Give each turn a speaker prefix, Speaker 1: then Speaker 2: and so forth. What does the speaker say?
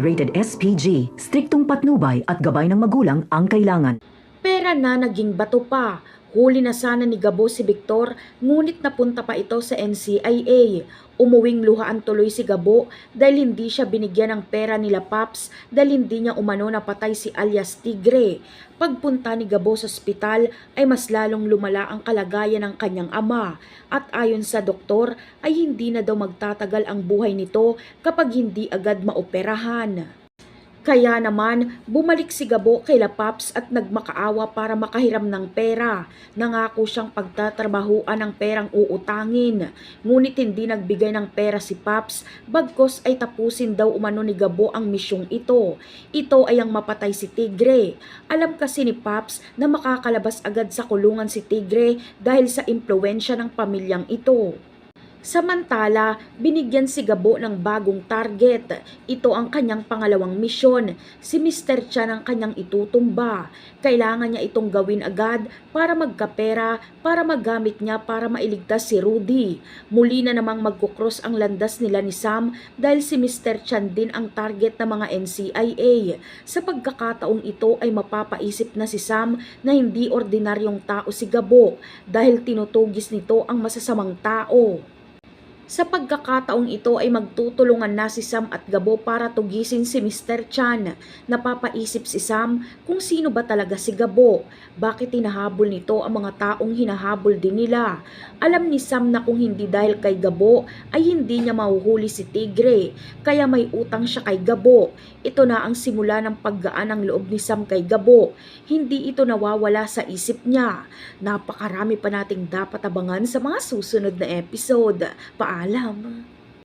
Speaker 1: rated SPG, striktong patnubay at gabay ng magulang ang kailangan.
Speaker 2: Pera na naging bato pa. Huli na sana ni Gabo si Victor, ngunit napunta pa ito sa NCIA. Umuwing luhaan tuloy si Gabo dahil hindi siya binigyan ng pera nila Paps dahil hindi niya umano napatay si alias Tigre. Pagpunta ni Gabo sa ospital ay mas lalong lumala ang kalagayan ng kanyang ama at ayon sa doktor ay hindi na daw magtatagal ang buhay nito kapag hindi agad maoperahan. Kaya naman, bumalik si Gabo kay La Paps at nagmakaawa para makahiram ng pera. Nangako siyang pagtatrabahuan ng perang uutangin. Ngunit hindi nagbigay ng pera si Paps, bagkos ay tapusin daw umano ni Gabo ang misyong ito. Ito ay ang mapatay si Tigre. Alam kasi ni Paps na makakalabas agad sa kulungan si Tigre dahil sa impluwensya ng pamilyang ito. Samantala, binigyan si Gabo ng bagong target. Ito ang kanyang pangalawang misyon. Si Mr. Chan ang kanyang itutumba. Kailangan niya itong gawin agad para magkapera, para magamit niya para mailigtas si Rudy. Muli na namang magkukross ang landas nila ni Sam dahil si Mr. Chan din ang target ng mga NCIA. Sa pagkakataong ito ay mapapaisip na si Sam na hindi ordinaryong tao si Gabo dahil tinutugis nito ang masasamang tao. Sa pagkakataong ito ay magtutulungan na si Sam at Gabo para tugisin si Mr. Chan. Napapaisip si Sam kung sino ba talaga si Gabo. Bakit hinahabol nito ang mga taong hinahabol din nila? Alam ni Sam na kung hindi dahil kay Gabo ay hindi niya mahuhuli si Tigre. Kaya may utang siya kay Gabo. Ito na ang simula ng paggaan ng loob ni Sam kay Gabo. Hindi ito nawawala sa isip niya. Napakarami pa nating dapat abangan sa mga susunod na episode. Paalam!